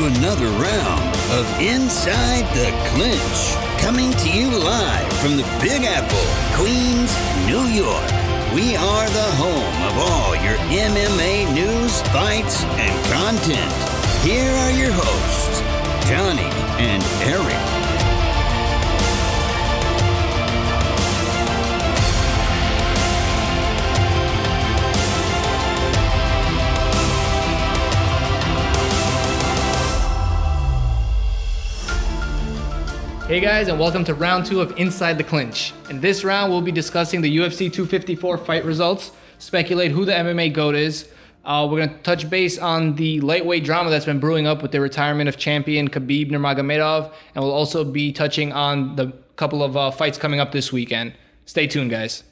another round of Inside the Clinch. Coming to you live from the Big Apple, Queens, New York. We are the home of all your MMA news, fights, and content. Here are your hosts, Johnny and Eric. Hey guys, and welcome to round 2 of Inside the Clinch. In this round, we'll be discussing the UFC 254 fight results, speculate who the MMA GOAT is. We're going to touch base on the lightweight drama that's been brewing up with the retirement of champion Khabib Nurmagomedov, and we'll also be touching on the couple of fights coming up this weekend. Stay tuned, guys.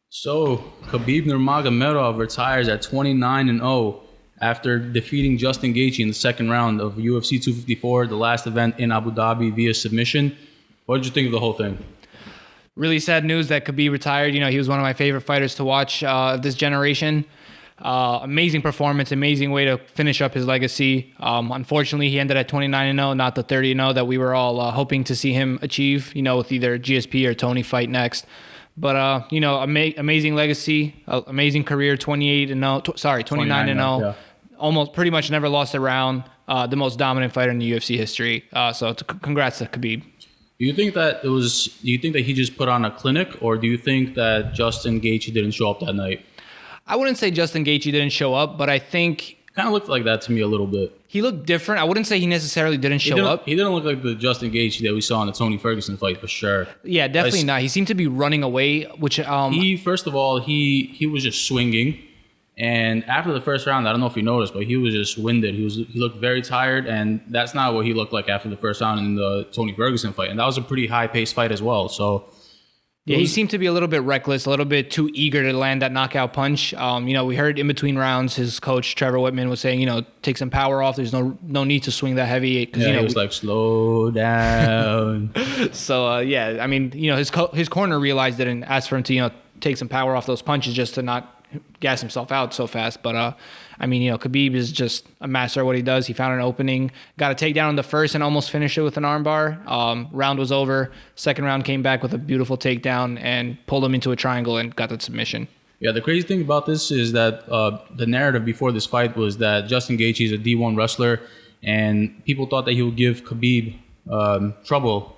So, Khabib Nurmagomedov retires at 29-0. After defeating Justin Gaethje in the second round of UFC 254, the last event in Abu Dhabi via submission. What did you think of the whole thing? Really sad news that Khabib retired. You know, he was one of my favorite fighters to watch of this generation. Amazing performance, amazing way to finish up his legacy. Unfortunately, he ended at 29-0, not the 30-0 that we were all hoping to see him achieve, you know, with either GSP or Tony fight next. But, you know, amazing legacy, amazing career, 29-0. Yeah. Almost pretty much never lost a round. The most dominant fighter in the UFC history. So congrats to Khabib. Do you think that he just put on a clinic, or do you think that Justin Gaethje didn't show up that night? I wouldn't say Justin Gaethje didn't show up, but I think kind of looked like that to me a little bit. He looked different. I wouldn't say he necessarily didn't show up. He didn't look like the Justin Gaethje that we saw in the Tony Ferguson fight for sure. Yeah, definitely not. He seemed to be running away, which he first of all he was just swinging, and after the first round, I don't know if you noticed, but he was just winded. He looked very tired, and that's not what he looked like after the first round in the Tony Ferguson fight, and that was a pretty high paced fight as well. So. Yeah, he seemed to be a little bit reckless, a little bit too eager to land that knockout punch. You know, we heard in between rounds, his coach Trevor Whitman was saying, you know, take some power off. There's no need to swing that heavy. Yeah, he was like, slow down. So yeah, I mean, you know, his corner realized it and asked for him to, you know, take some power off those punches just to not gas himself out so fast. But I mean, you know, Khabib is just a master at what he does. He found an opening, got a takedown in the first and almost finished it with an armbar. Round was over. Second round came back with a beautiful takedown and pulled him into a triangle and got the submission. Yeah, the crazy thing about this is that the narrative before this fight was that Justin Gaethje is a D1 wrestler, and people thought that he would give Khabib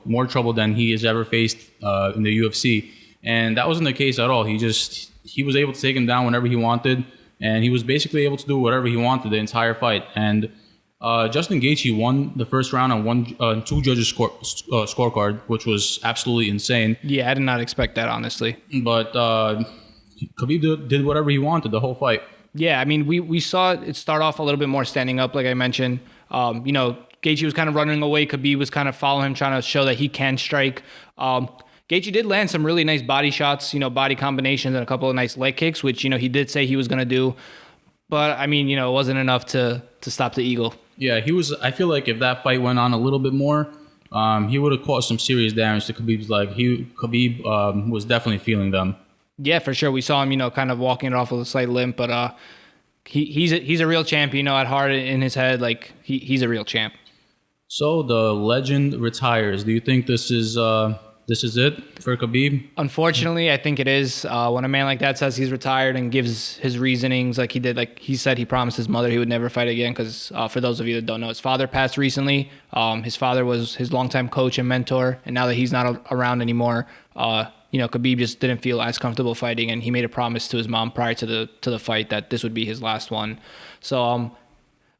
more trouble than he has ever faced in the UFC. And that wasn't the case at all. He was able to take him down whenever he wanted, and he was basically able to do whatever he wanted the entire fight. And Justin Gaethje won the first round on two judges' scorecard, which was absolutely insane. Yeah, I did not expect that, honestly. But Khabib did whatever he wanted the whole fight. Yeah, I mean, we saw it start off a little bit more standing up, like I mentioned. You know, Gaethje was kind of running away. Khabib was kind of following him, trying to show that he can strike. Gaethje did land some really nice body shots, you know, body combinations and a couple of nice leg kicks, which, you know, he did say he was going to do. But, I mean, you know, it wasn't enough to stop the Eagle. Yeah, I feel like if that fight went on a little bit more, he would have caused some serious damage to Khabib's leg. Khabib was definitely feeling them. Yeah, for sure. We saw him, you know, kind of walking it off with a slight limp, but he's a real champ, you know, at heart in his head. Like, he's a real champ. So, the legend retires. Do you think this is it for Khabib? Unfortunately, I think it is. When a man like that says he's retired and gives his reasonings, like he did, like he said he promised his mother he would never fight again because for those of you that don't know, his father passed recently. His father was his longtime coach and mentor, and now that he's not around anymore, you know, Khabib just didn't feel as comfortable fighting, and he made a promise to his mom prior to the fight that this would be his last one. So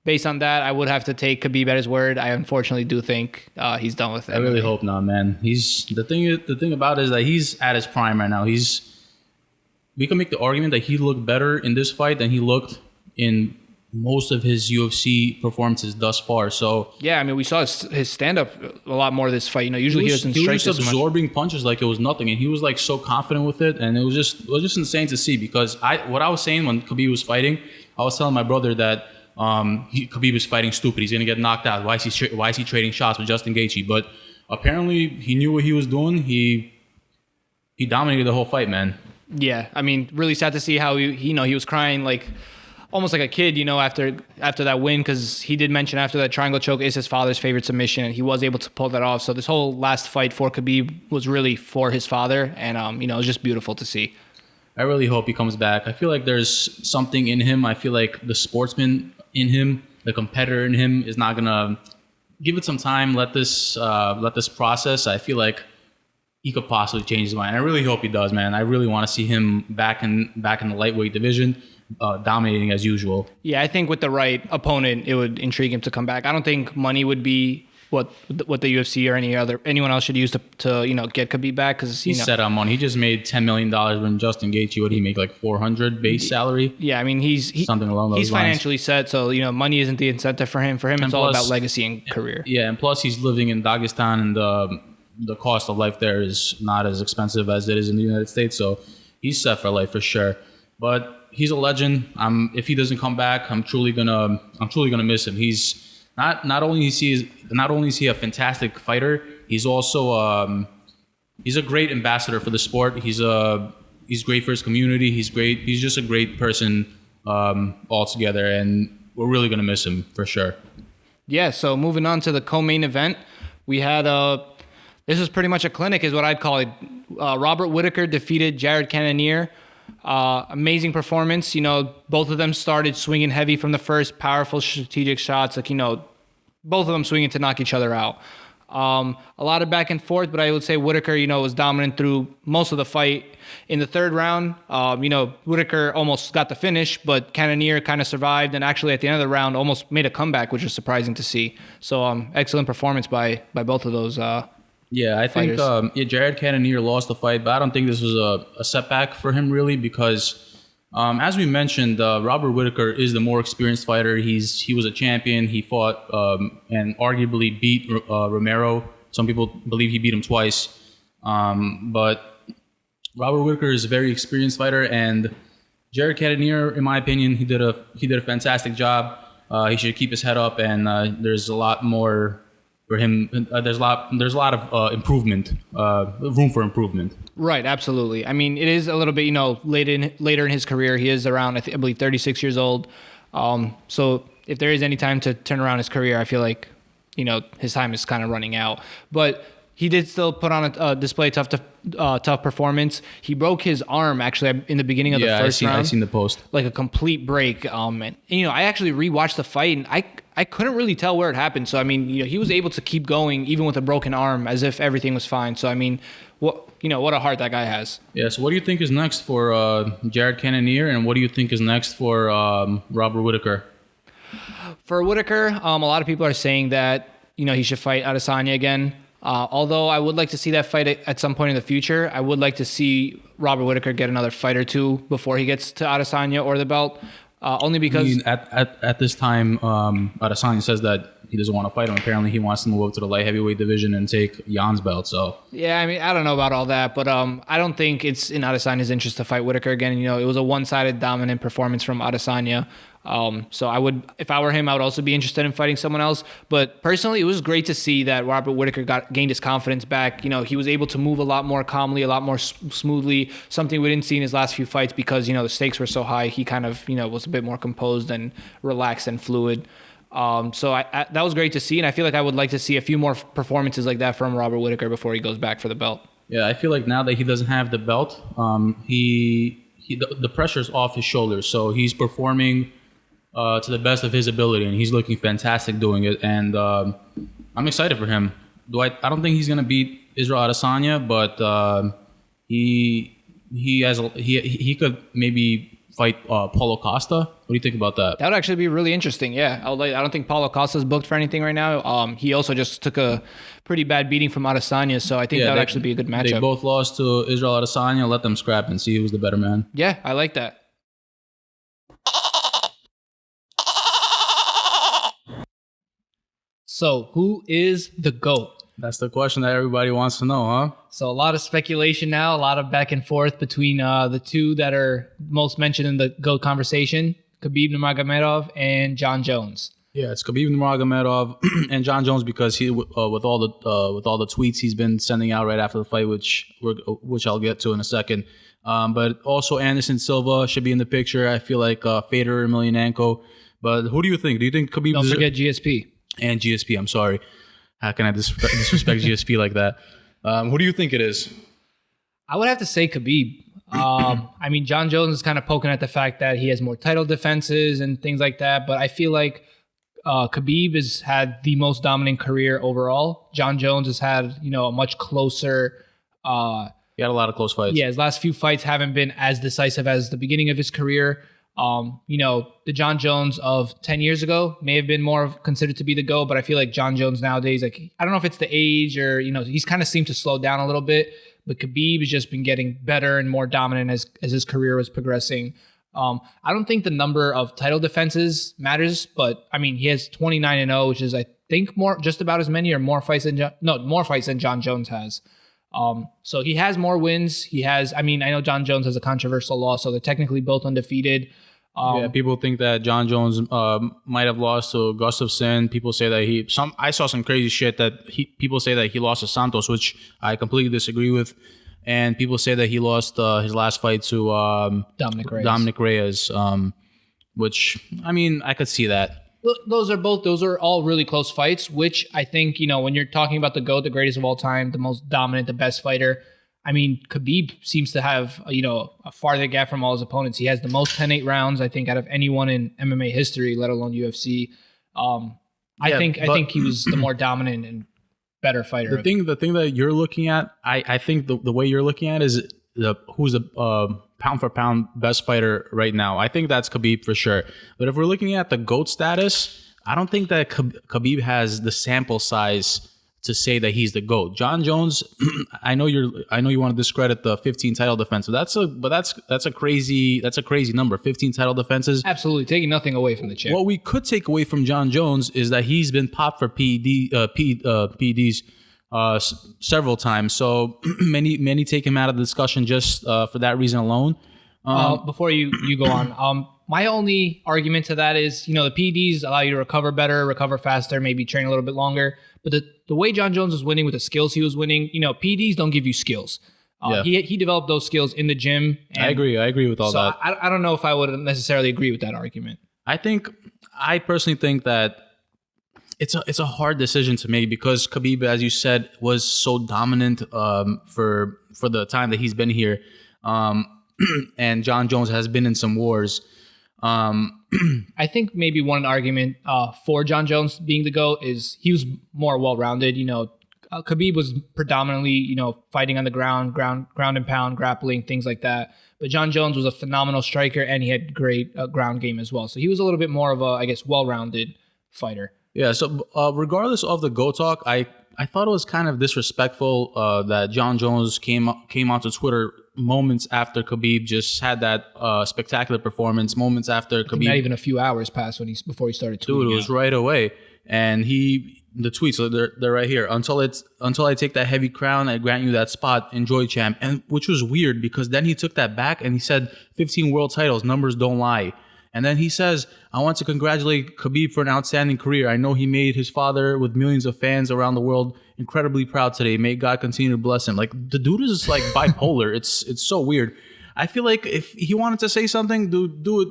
based on that, I would have to take Khabib at his word. I unfortunately do think he's done with it. I really hope not, man. The thing about it is that he's at his prime right now. We can make the argument that he looked better in this fight than he looked in most of his UFC performances thus far. So yeah, I mean, we saw his stand up a lot more this fight. You know, usually he doesn't strike this much. He was just absorbing punches like it was nothing, and he was like so confident with it, and it was just insane to see. Because what I was saying when Khabib was fighting, I was telling my brother that Khabib is fighting stupid. He's gonna get knocked out. Why is he trading shots with Justin Gaethje? But apparently he knew what he was doing. He dominated the whole fight, man. Yeah, I mean, really sad to see how he was crying like almost like a kid, after that win, because he did mention after that triangle choke is his father's favorite submission, and he was able to pull that off. So this whole last fight for Khabib was really for his father, and it was just beautiful to see. I really hope he comes back. I feel like there's something in him. I feel like the sportsman in him, the competitor in him, is not gonna give it some time. Let this process. I feel like he could possibly change his mind. I really hope he does, man. I really want to see him back in the lightweight division, dominating as usual. Yeah, I think with the right opponent, it would intrigue him to come back. I don't think money would be what the UFC or anyone else should use to get Khabib back, because he's set on money. He just made $10 million when Justin Gaethje, what did he make, like $400 base salary? Yeah, I mean he's something along those lines. He's financially set, so money isn't the incentive for him. For him, it's all about legacy and career. Yeah, and plus he's living in Dagestan, and the cost of life there is not as expensive as it is in the United States, so he's set for life for sure. But he's a legend. If he doesn't come back, I'm truly gonna miss him. He's not only is he a fantastic fighter, he's also he's a great ambassador for the sport. He's great for his community. He's great. He's just a great person altogether, and we're really gonna miss him for sure. Yeah. So moving on to the co-main event, we had this was pretty much a clinic, is what I'd call it. Robert Whitaker defeated Jared Cannonier. Amazing performance. Both of them started swinging heavy from the first, powerful strategic shots. Both of them swinging to knock each other out. A lot of back and forth, but I would say Whitaker, was dominant through most of the fight. In the third round, Whitaker almost got the finish, but Cannonier kind of survived, and actually at the end of the round almost made a comeback, which was surprising to see. So excellent performance by both of those Yeah, I think Jared Cannonier lost the fight, but I don't think this was a setback for him really, because as we mentioned, Robert Whitaker is the more experienced fighter. He was a champion. He fought and arguably beat Romero. Some people believe he beat him twice, but Robert Whitaker is a very experienced fighter, and Jared Cannonier, in my opinion, he did a fantastic job. He should keep his head up, and there's a lot more for him. There's a lot of improvement, room for improvement. Right, absolutely. I mean, it is a little bit, later in his career. He is around, I believe, 36 years old. So if there is any time to turn around his career, I feel like, his time is kind of running out. But he did still put on a display tough performance. He broke his arm actually in the beginning of the first round. I seen the post. Like a complete break. And I actually rewatched the fight, and I couldn't really tell where it happened. So I mean, he was able to keep going even with a broken arm, as if everything was fine. So I mean, what a heart that guy has. Yeah. So what do you think is next for Jared Cannonier, and what do you think is next for Robert Whitaker? For Whitaker, a lot of people are saying that he should fight Adesanya again. Although I would like to see that fight at some point in the future. I would like to see Robert Whitaker get another fight or two before he gets to Adesanya or the belt. Only because at this time, Adesanya says that he doesn't want to fight him. Apparently, he wants to move up to the light heavyweight division and take Jan's belt. So yeah, I mean, I don't know about all that, but I don't think it's in Adesanya's interest to fight Whitaker again. It was a one-sided dominant performance from Adesanya. So I would, if I were him, I would also be interested in fighting someone else. But personally, it was great to see that Robert Whitaker gained his confidence back. He was able to move a lot more calmly, a lot more smoothly, something we didn't see in his last few fights because, the stakes were so high. He kind of, was a bit more composed and relaxed and fluid. So that was great to see. And I feel like I would like to see a few more performances like that from Robert Whitaker before he goes back for the belt. Yeah, I feel like now that he doesn't have the belt, the pressure's off his shoulders. So he's performing to the best of his ability, and he's looking fantastic doing it. And I'm excited for him. I don't think he's gonna beat Israel Adesanya, but he could maybe fight Paulo Costa. What do you think about that? That would actually be really interesting. Yeah, I don't think Paulo Costa's booked for anything right now. He also just took a pretty bad beating from Adesanya, so I think that would actually be a good matchup. They both lost to Israel Adesanya. Let them scrap and see who's the better man. Yeah, I like that. So, who is the GOAT? That's the question that everybody wants to know, huh? So, a lot of speculation now, a lot of back and forth between the two that are most mentioned in the GOAT conversation, Khabib Nurmagomedov and Jon Jones. Yeah, it's Khabib Nurmagomedov and John Jones because he with all the tweets he's been sending out right after the fight, which I'll get to in a second. But also Anderson Silva should be in the picture. I feel like Fedor Emelianenko. But who do you think? Do you think Khabib? Don't forget GSP. And GSP. I'm sorry. How can I disrespect GSP like that? Who do you think it is? I would have to say Khabib. I mean, John Jones is kind of poking at the fact that he has more title defenses and things like that. But I feel like Khabib has had the most dominant career overall. John Jones has had, a much closer. He had a lot of close fights. Yeah, his last few fights haven't been as decisive as the beginning of his career. The John Jones of 10 years ago may have been more considered to be the GOAT, but I feel like John Jones nowadays, I don't know if it's the age or, he's kind of seemed to slow down a little bit, but Khabib has just been getting better and more dominant as his career was progressing. I don't think the number of title defenses matters, but I mean, he has 29-0, which is, I think, just about as many or more fights than John Jones has. So he has more wins. I know John Jones has a controversial loss, so they're technically both undefeated. People think that John Jones might have lost to Gustafsson. People say that I saw some crazy shit that people say that he lost to Santos, which I completely disagree with. And people say that he lost his last fight to Dominic Reyes, which, I mean, I could see that. Those are all really close fights, which I think, when you're talking about the GOAT, the greatest of all time, the most dominant, the best fighter, I mean, Khabib seems to have, a farther gap from all his opponents. He has the most 10-8 rounds, I think, out of anyone in MMA history, let alone UFC. I think he was the more dominant and better fighter. The thing that you're looking at, I think the way you're looking at is who's the pound for pound best fighter right now. I think that's Khabib for sure. But if we're looking at the GOAT status, I don't think that Khabib has the sample size to say that he's the GOAT. John Jones, I know you want to discredit the 15 title defense, that's a crazy number. 15 title defenses. Absolutely, taking nothing away from the champ. What we could take away from John Jones is that he's been popped for PEDs several times. So many take him out of the discussion just for that reason alone. Before you go on, my only argument to that is, the PEDs allow you to recover better, recover faster, maybe train a little bit longer. But the way John Jones was winning with the skills he was winning, PEDs don't give you skills. He developed those skills in the gym. I agree with all that. I don't know if I would necessarily agree with that argument. I personally think that it's a hard decision to make because Khabib, as you said, was so dominant for the time that he's been here. And John Jones has been in some wars. I think maybe one argument for John Jones being the GOAT is he was more well-rounded. Khabib was predominantly, fighting on the ground and pound, grappling, things like that. But John Jones was a phenomenal striker and he had great ground game as well. So he was a little bit more of a, well-rounded fighter. Yeah. So regardless of the GOAT talk, I thought it was kind of disrespectful that John Jones came onto Twitter moments after Khabib just had that spectacular performance. Moments after Khabib, not even a few hours passed before he started tweeting. Dude, it was right away. And the tweets, so they're right here. Until I take that heavy crown, I grant you that spot. Enjoy, champ. And which was weird because then he took that back and he said 15 world titles. Numbers don't lie. And then he says, I want to congratulate Khabib for an outstanding career. I know he made his father with millions of fans around the world incredibly proud today. May God continue to bless him. Like, the dude is like bipolar. It's so weird. I feel like if he wanted to say something, do it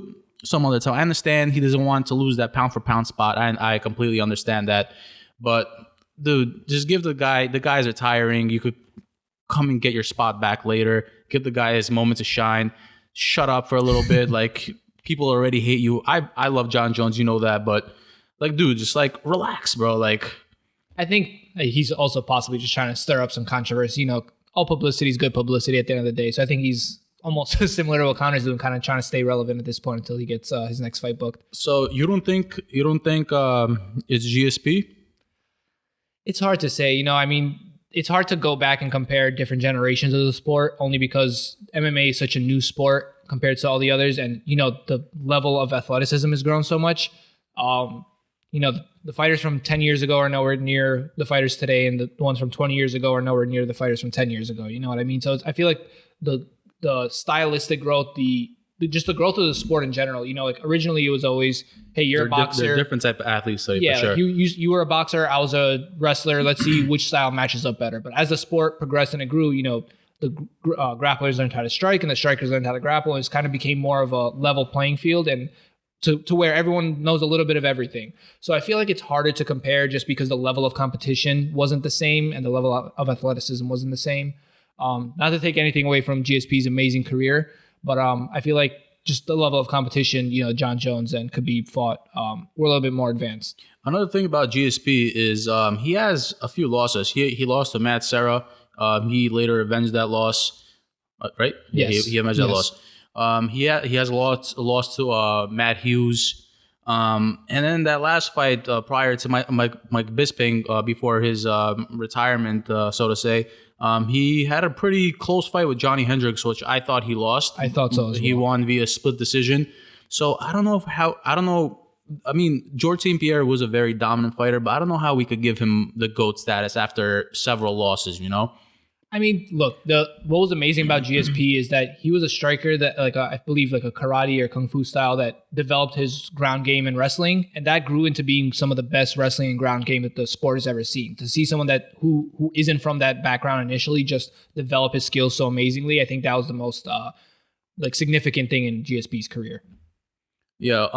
some other time. I understand he doesn't want to lose that pound for pound spot. I completely understand that. But dude, just give the guys are tiring. You could come and get your spot back later. Give the guy his moment to shine. Shut up for a little bit. Like, people already hate you. I love John Jones, you know that, but like, dude, just like relax, bro. Like, I think he's also possibly just trying to stir up some controversy. All publicity is good publicity at the end of the day. So I think he's almost similar to what Connor's doing, kind of trying to stay relevant at this point until he gets his next fight booked. So you don't think it's GSP? It's hard to say. It's hard to go back and compare different generations of the sport only because MMA is such a new sport compared to all the others. And, the level of athleticism has grown so much. The fighters from 10 years ago are nowhere near the fighters today. And the ones from 20 years ago are nowhere near the fighters from 10 years ago. You know what I mean? So I feel like the stylistic growth, the just the growth of the sport in general. You know, like originally it was always, hey, you're a boxer. They're different type of athletes, for sure. Like you were a boxer, I was a wrestler. Let's see which style matches up better. But as the sport progressed and it grew, you know, the grapplers learned how to strike and the strikers learned how to grapple. And it's kind of became more of a level playing field and to where everyone knows a little bit of everything. So I feel like it's harder to compare just because the level of competition wasn't the same and the level of athleticism wasn't the same. Not to take anything away from GSP's amazing career, but I feel like just the level of competition, you know, Jon Jones and Khabib fought were a little bit more advanced. Another thing about GSP is he has a few losses. He lost to Matt Serra. He later avenged that loss, right? Yes. He avenged that loss. He has lost to Matt Hughes. And then that last fight prior to Mike Bisping, before his retirement, so to say, he had a pretty close fight with Johnny Hendricks, which I thought he lost. I thought so as well. He won via split decision. So I don't know. I mean, George St. Pierre was a very dominant fighter, but I don't know how we could give him the GOAT status after several losses, you know? I mean, look, what was amazing about GSP is that he was a striker that, I believe, like a karate or kung fu style that developed his ground game in wrestling, and that grew into being some of the best wrestling and ground game that the sport has ever seen. To see someone that who isn't from that background initially just develop his skills so amazingly, I think that was the most significant thing in GSP's career. Yeah.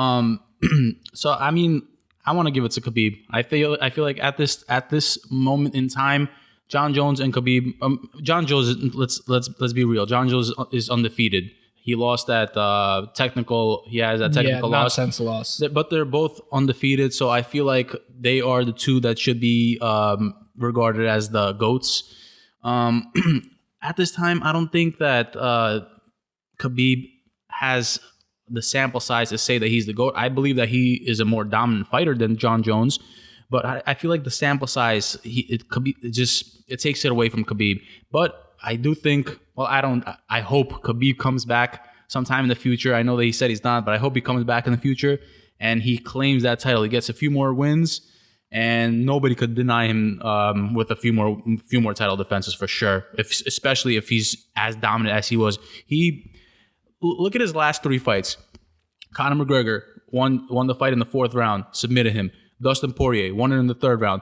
So I mean, I want to give it to Khabib. I feel like at this moment in time, Jon Jones and Khabib. Jon Jones, let's be real. Jon Jones is undefeated. He lost that technical. He has that technical nonsense loss. But they're both undefeated, so I feel like they are the two that should be regarded as the GOATs. At this time, I don't think that Khabib has the sample size to say that he's the GOAT. I believe that he is a more dominant fighter than Jon Jones. But I feel like the sample size, it takes it away from Khabib. But I do think, I hope Khabib comes back sometime in the future. I know that he said he's not, but I hope he comes back in the future and he claims that title. He gets a few more wins and nobody could deny him with a few more title defenses for sure. Especially if he's as dominant as he was. Look at his last 3 fights. Conor McGregor won the fight in the 4th round, submitted him. Dustin Poirier won it in the 3rd round,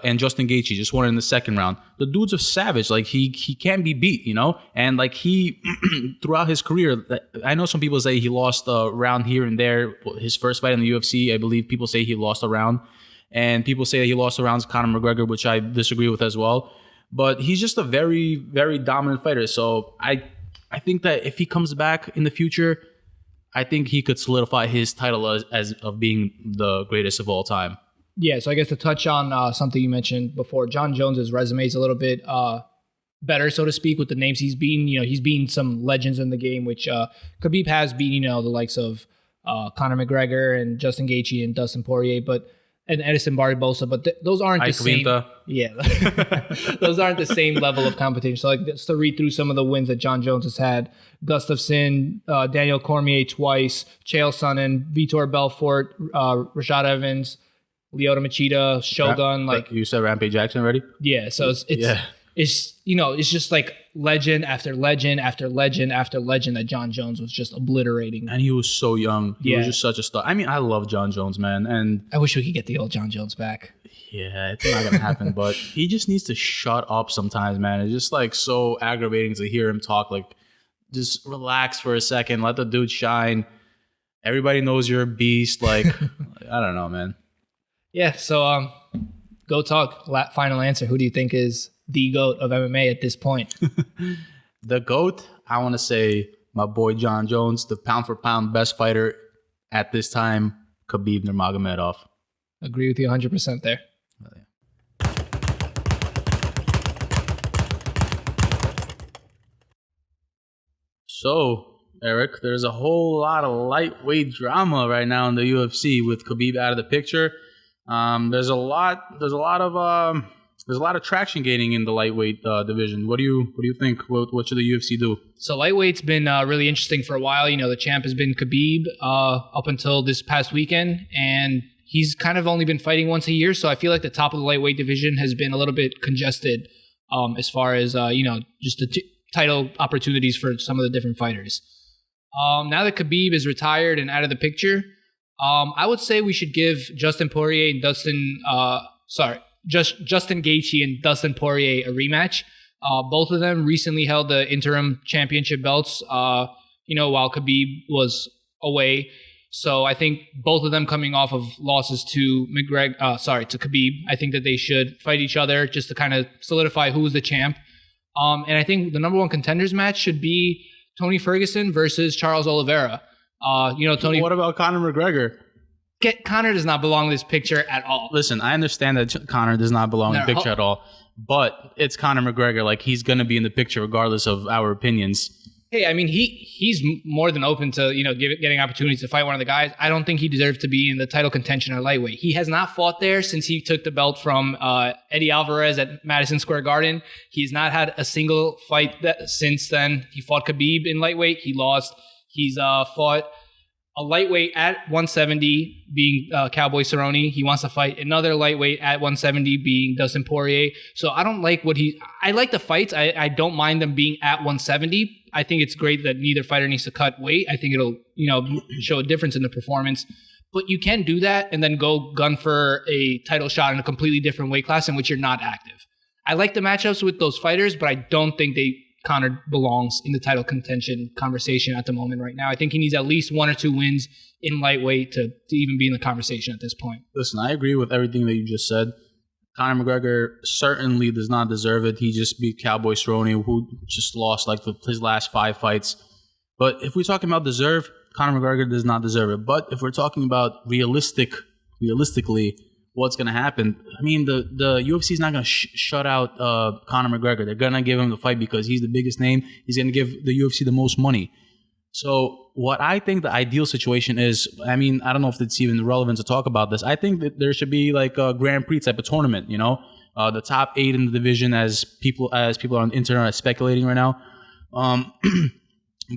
and Justin Gaethje just won it in the 2nd round. The dude's a savage. Like he can't be beat, you know. And like he throughout his career, I know some people say he lost a round here and there. His first fight in the UFC, I believe people say he lost a round, and people say that he lost a round to Conor McGregor, which I disagree with as well. But he's just a very, very dominant fighter. So I think that if he comes back in the future, I think he could solidify his title as of being the greatest of all time. Yeah, so I guess to touch on something you mentioned before, Jon Jones's resume is a little bit better, so to speak, with the names he's beaten. You know, he's beaten some legends in the game, which Khabib has beaten, you know, the likes of Conor McGregor and Justin Gaethje and Dustin Poirier, and Edison Barbosa, but those aren't the same. Yeah, those aren't the same level of competition. So, like, just to read through some of the wins that Jon Jones has had: Gustafsson, Daniel Cormier twice, Chael Sonnen, Vitor Belfort, Rashad Evans, Lyoto Machida, Shogun. Like you said, Rampage Jackson already. Yeah, so it's you know, it's just like legend after legend after legend after legend that Jon Jones was just obliterating. And he was so young. He was just such a star. I mean, I love Jon Jones, man. And I wish we could get the old Jon Jones back. Yeah, it's not gonna happen. But he just needs to shut up sometimes, man. It's just like so aggravating to hear him talk. Like, just relax for a second, let the dude shine. Everybody knows you're a beast. Like, I don't know, man. Yeah. So, go talk. Final answer. Who do you think is the GOAT of MMA at this point? The GOAT, I want to say my boy Jon Jones, the pound for pound best fighter at this time, Khabib Nurmagomedov. Agree with you 100% there. Oh, yeah. So, Eric, there's a whole lot of lightweight drama right now in the UFC with Khabib out of the picture. There's a lot of traction gaining in the lightweight division. What do you think? What should the UFC do? So lightweight's been really interesting for a while. You know, the champ has been Khabib up until this past weekend, and he's kind of only been fighting once a year. So I feel like the top of the lightweight division has been a little bit congested as far as just the title opportunities for some of the different fighters. Now that Khabib is retired and out of the picture, I would say we should give Justin Poirier and Justin Gaethje and Dustin Poirier a rematch. Both of them recently held the interim championship belts, while Khabib was away. So I think both of them coming off of losses to Khabib, I think that they should fight each other just to kind of solidify who is the champ. And I think the number one contenders match should be Tony Ferguson versus Charles Oliveira. Tony. What about Conor McGregor? Conor does not belong in this picture at all. Listen, I understand that Conor does not belong in the picture at all, but it's Conor McGregor. Like, he's going to be in the picture regardless of our opinions. Hey, I mean, he's more than open to, getting opportunities to fight one of the guys. I don't think he deserves to be in the title contention at lightweight. He has not fought there since he took the belt from Eddie Alvarez at Madison Square Garden. He's not had a single fight since then. He fought Khabib in lightweight. He lost. He's fought a lightweight at 170 being Cowboy Cerrone. He wants to fight another lightweight at 170 being Dustin Poirier. So I don't like I like the fights. I don't mind them being at 170. I think it's great that neither fighter needs to cut weight. I think it'll, show a difference in the performance. But you can do that and then go gun for a title shot in a completely different weight class in which you're not active. I like the matchups with those fighters, but I don't think Conor belongs in the title contention conversation at the moment right now. I think he needs at least 1 or 2 wins in lightweight to even be in the conversation at this point. Listen, I agree with everything that you just said. Conor McGregor certainly does not deserve it. He just beat Cowboy Cerrone, who just lost his last 5 fights. But if we're talking about deserve, Conor McGregor does not deserve it. But if we're talking about realistically, what's going to happen? I mean, the UFC is not going to shut out Conor McGregor. They're going to give him the fight because he's the biggest name. He's going to give the UFC the most money. So what I think the ideal situation is, I mean, I don't know if it's even relevant to talk about this. I think that there should be like a Grand Prix type of tournament, the top 8 in the division as people are on the internet speculating right now.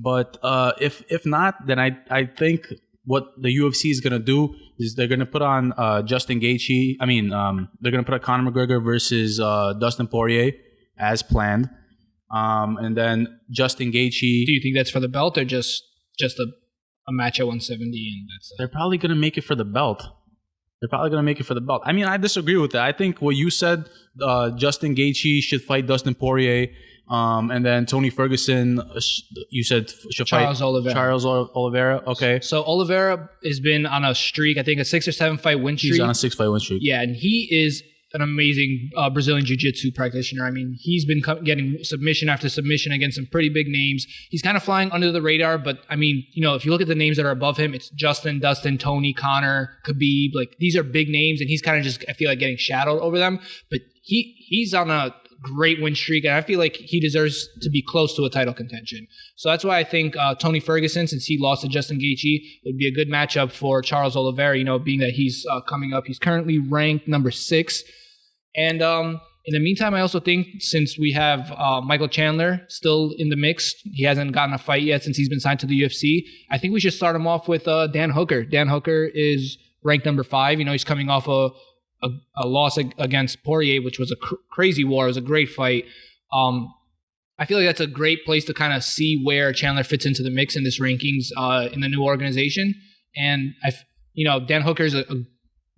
But if not, then I think what the UFC is going to do is they're going to put on Justin Gaethje. They're going to put on Conor McGregor versus Dustin Poirier as planned. And then Justin Gaethje. Do you think that's for the belt or just a match at 170 and that's They're probably going to make it for the belt. I mean, I disagree with that. I think what you said, Justin Gaethje should fight Dustin Poirier. And then Tony Ferguson, you said should Charles fight Oliveira. Charles Oliveira. Okay. So Oliveira has been on a streak, I think a 6 or 7 fight win streak. He's on a 6 fight win streak. Yeah, and he is an amazing Brazilian Jiu-Jitsu practitioner. I mean, he's been getting submission after submission against some pretty big names. He's kind of flying under the radar, but I mean, if you look at the names that are above him, it's Justin, Dustin, Tony, Conor, Khabib. Like, these are big names, and he's kind of just, I feel like, getting shadowed over them. But he's on a great win streak, and I feel like he deserves to be close to a title contention. So that's why I think Tony Ferguson, since he lost to Justin Gaethje, would be a good matchup for Charles Oliveira, being that he's coming up. He's currently ranked number 6. And in the meantime, I also think since we have Michael Chandler still in the mix, he hasn't gotten a fight yet since he's been signed to the UFC, I think we should start him off with Dan Hooker. Dan Hooker is ranked number 5. He's coming off a loss against Poirier, which was a crazy war. It was a great fight. I feel like that's a great place to kind of see where Chandler fits into the mix in this rankings in the new organization. And Dan Hooker is a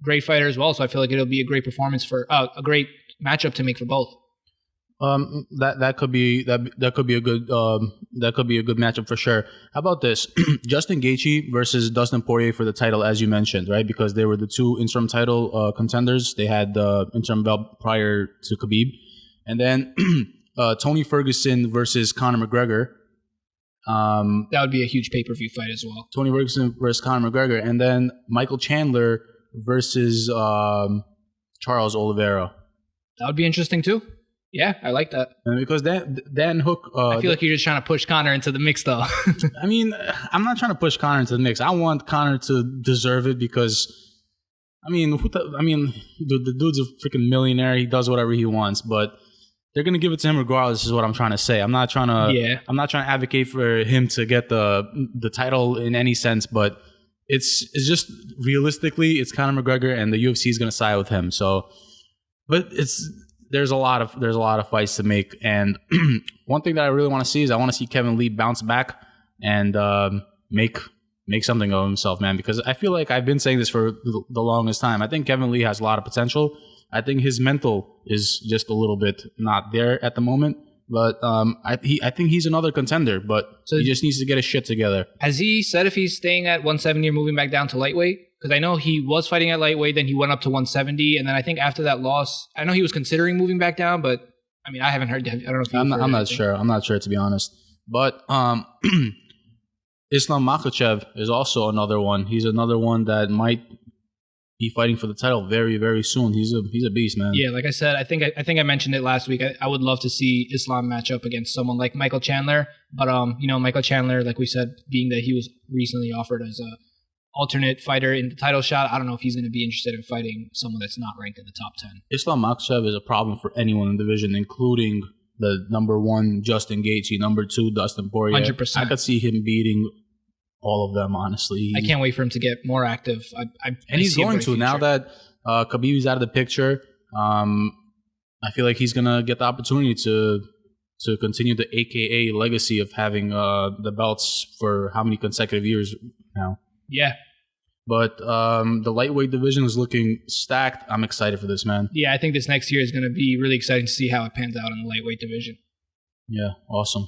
great fighter as well, so I feel like it'll be a great performance for a great matchup to make for both. That could be a good matchup for sure. How about this? Justin Gaethje versus Dustin Poirier for the title, as you mentioned, right? Because they were the 2 interim title contenders. They had the interim belt prior to Khabib, and then Tony Ferguson versus Conor McGregor. That would be a huge pay-per-view fight as well. Tony Ferguson versus Conor McGregor, and then Michael Chandler versus Charles Oliveira. That would be interesting too. Yeah, I like that. And because Dan Hook... I feel like you're just trying to push Conor into the mix, though. I mean, I'm not trying to push Conor into the mix. I want Conor to deserve it because, the dude's a freaking millionaire. He does whatever he wants, but they're gonna give it to him regardless. Is what I'm trying to say. I'm not trying to advocate for him to get the title in any sense, but it's just realistically, it's Conor McGregor, and the UFC is gonna side with him. So, but there's a lot of fights to make, and one thing that I really want to see is I want to see Kevin Lee bounce back and make something of himself, man. Because I feel like I've been saying this for the longest time. I think Kevin Lee has a lot of potential. I think his mental is just a little bit not there at the moment. But I think he's another contender, but he just needs to get his shit together. Has he said if he's staying at 170 or moving back down to lightweight? Because I know he was fighting at lightweight, then he went up to 170, and then I think after that loss, I know he was considering moving back down, but I mean, I haven't heard. I don't know if I'm not sure. I'm not sure, to be honest. But Islam Makhachev is also another one. He's another one that might be fighting for the title very, very soon. He's a beast, man. Yeah, like I said, I think I mentioned it last week. I would love to see Islam match up against someone like Michael Chandler, but Michael Chandler, like we said, being that he was recently offered as a alternate fighter in the title shot, I don't know if he's going to be interested in fighting someone that's not ranked in the top 10. Islam Makhachev is a problem for anyone in the division, including the number 1 Justin Gaethje, number 2 Dustin Poirier. 100%. I could see him beating all of them, honestly. I can't wait for him to get more active. And he's going to. Now that Khabib is out of the picture, I feel like he's going to get the opportunity to continue the AKA legacy of having the belts for how many consecutive years now. Yeah. But the lightweight division is looking stacked. I'm excited for this, man. Yeah, I think this next year is going to be really exciting to see how it pans out in the lightweight division. Yeah, awesome.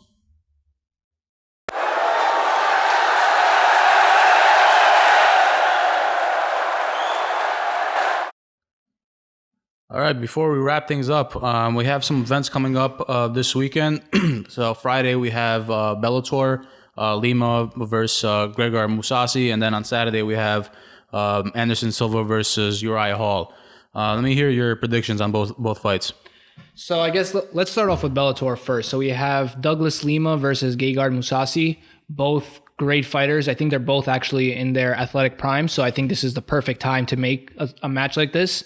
All right, before we wrap things up, we have some events coming up this weekend. So Friday we have Bellator, Lima versus Gegard Mousasi, and then on Saturday we have Anderson Silva versus Uriah Hall. Let me hear your predictions on both fights. So I guess let's start off with Bellator first. So we have Douglas Lima versus Gegard Mousasi, both great fighters. I think they're both actually in their athletic prime, so I think this is the perfect time to make a match like this.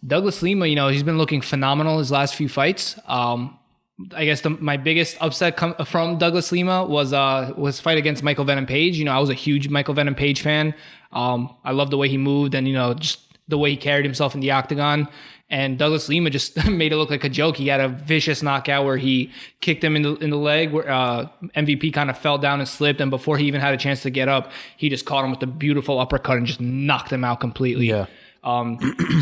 Douglas Lima, he's been looking phenomenal his last few fights. I guess my biggest upset from Douglas Lima was fight against Michael Venom Page. I was a huge Michael Venom Page fan. I love the way he moved and just the way he carried himself in the octagon. And Douglas Lima just made it look like a joke. He had a vicious knockout where he kicked him in the leg, where MVP kind of fell down and slipped. And before he even had a chance to get up, he just caught him with a beautiful uppercut and just knocked him out completely. Yeah.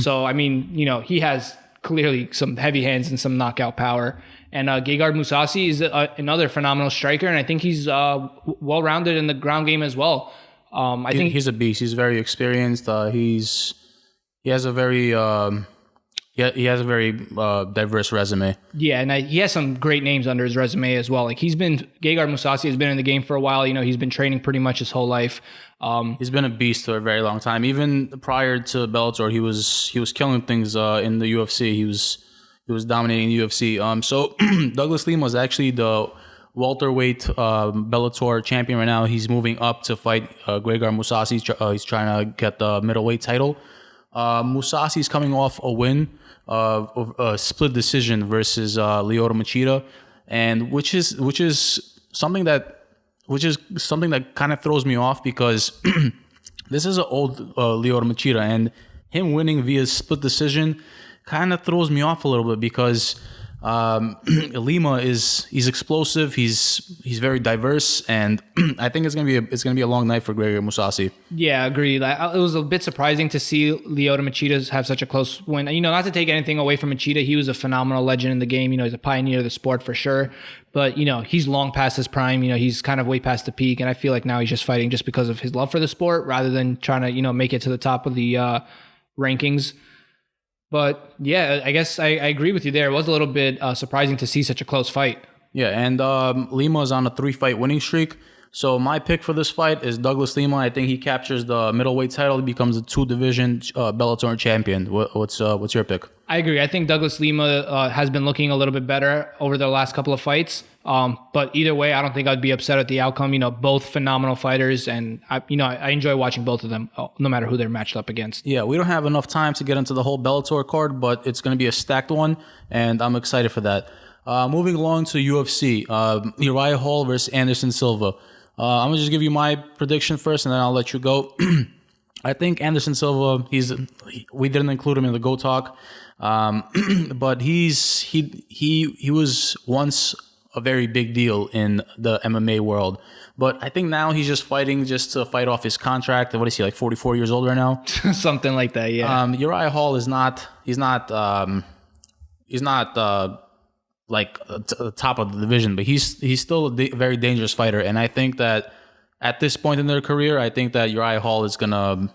So, I mean, he has clearly some heavy hands and some knockout power. And Gegard Mousasi is another phenomenal striker, and I think he's well-rounded in the ground game as well. I think he's a beast. He's very experienced. He has a very diverse resume. Yeah, and he has some great names under his resume as well. Like Gegard Mousasi has been in the game for a while. He's been training pretty much his whole life. He's been a beast for a very long time. Even prior to Bellator, he was killing things in the UFC. He was dominating the UFC. So Douglas Lima is actually the welterweight Bellator champion right now. He's moving up to fight Gegard Mousasi. He's trying to get the middleweight title. Mousasi's coming off a win of a split decision versus Lyoto Machida, and which is something that kind of throws me off because this is an old Lyoto Machida, and him winning via split decision kind of throws me off a little bit because Lima he's explosive, he's very diverse, and I think it's gonna be a long night for Gegard Mousasi. Yeah, agreed. It was a bit surprising to see Lyoto Machida have such a close win. Not to take anything away from Machida, he was a phenomenal legend in the game. He's a pioneer of the sport for sure. But he's long past his prime. He's kind of way past the peak, and I feel like now he's just fighting just because of his love for the sport rather than trying to make it to the top of the rankings. But yeah, I guess I agree with you there. It was a little bit surprising to see such a close fight. Yeah, and Lima is on a 3-fight winning streak. So my pick for this fight is Douglas Lima. I think he captures the middleweight title. He becomes a 2-division Bellator champion. What's your pick? I agree. I think Douglas Lima has been looking a little bit better over the last couple of fights. But either way, I don't think I'd be upset at the outcome. Both phenomenal fighters, and I enjoy watching both of them, no matter who they're matched up against. Yeah, we don't have enough time to get into the whole Bellator card, but it's going to be a stacked one, and I'm excited for that. Moving along to UFC, Uriah Hall versus Anderson Silva. I'm gonna just give you my prediction first, and then I'll let you go. I think Anderson Silva. We didn't include him in the Go Talk, but he was once a very big deal in the MMA world. But I think now he's just fighting just to fight off his contract. What is he, like 44 years old right now? Something like that, yeah. Uriah Hall is not. He's not like the top of the division, but he's still a very dangerous fighter. And I think that at this point in their career, I think that Uriah Hall is gonna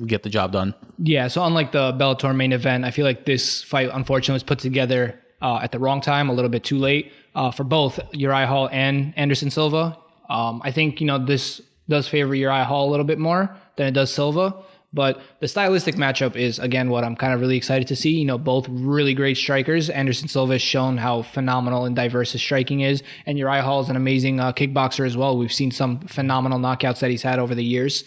get the job done. Yeah. So unlike the Bellator main event, I feel like this fight unfortunately was put together at the wrong time, a little bit too late for both Uriah Hall and Anderson Silva. I think this does favor Uriah Hall a little bit more than it does Silva. But the stylistic matchup is, again, what I'm kind of really excited to see. Both really great strikers. Anderson Silva has shown how phenomenal and diverse his striking is. And Uriah Hall is an amazing kickboxer as well. We've seen some phenomenal knockouts that he's had over the years.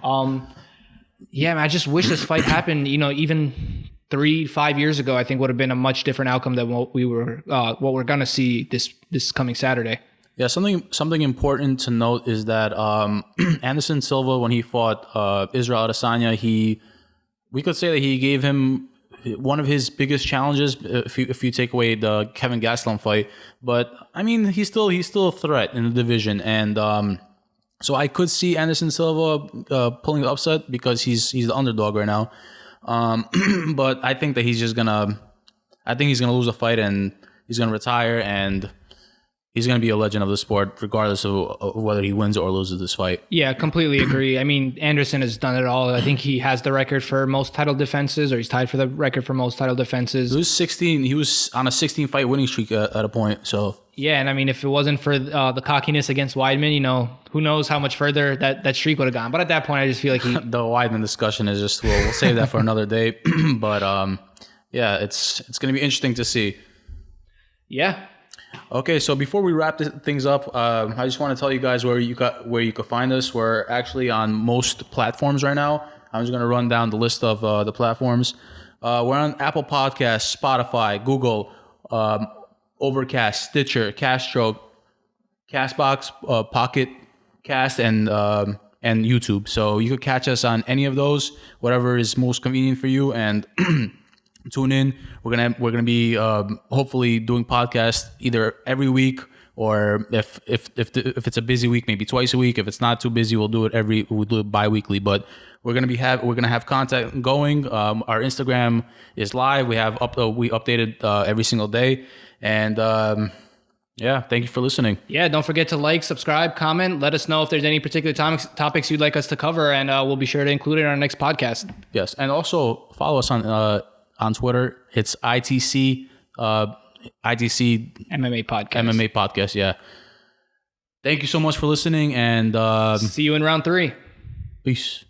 I just wish this fight happened, even 3-5 years ago. I think would have been a much different outcome than what we're going to see this coming Saturday. Yeah, something important to note is that Anderson Silva, when he fought Israel Adesanya, we could say that he gave him one of his biggest challenges if you take away the Kevin Gastelum fight. But I mean, he's still a threat in the division, and so I could see Anderson Silva pulling the upset because he's the underdog right now. But I think that he's gonna lose the fight and he's gonna retire, and he's going to be a legend of the sport, regardless of whether he wins or loses this fight. Yeah, completely agree. I mean, Anderson has done it all. I think he has the record for most title defenses, or he's tied for the record for most title defenses. He was on a 16-fight winning streak at a point. So yeah, and I mean, if it wasn't for the cockiness against Weidman, who knows how much further that streak would have gone. But at that point, I just feel like the Weidman discussion is just we'll save that for another day. But yeah, it's going to be interesting to see. Yeah. Okay, so before we wrap things up, I just want to tell you guys where you could find us. We're actually on most platforms right now. I'm just going to run down the list of the platforms. We're on Apple Podcasts, Spotify, Google, Overcast, Stitcher, Castro, Castbox, Pocket Cast, and YouTube. So you could catch us on any of those, whatever is most convenient for you, and tune in. We're gonna be hopefully doing podcasts either every week, or if it's a busy week, maybe twice a week. If it's not too busy, we'll do it bi-weekly. But we're gonna have content going. Our Instagram is live. We updated every single day, and yeah, thank you for listening. Yeah, don't forget to like, subscribe, comment. Let us know if there's any particular topics you'd like us to cover, and we'll be sure to include it in our next podcast. Yes, and also follow us on Twitter. It's ITC MMA podcast. Yeah. Thank you so much for listening, and see you in round 3. Peace.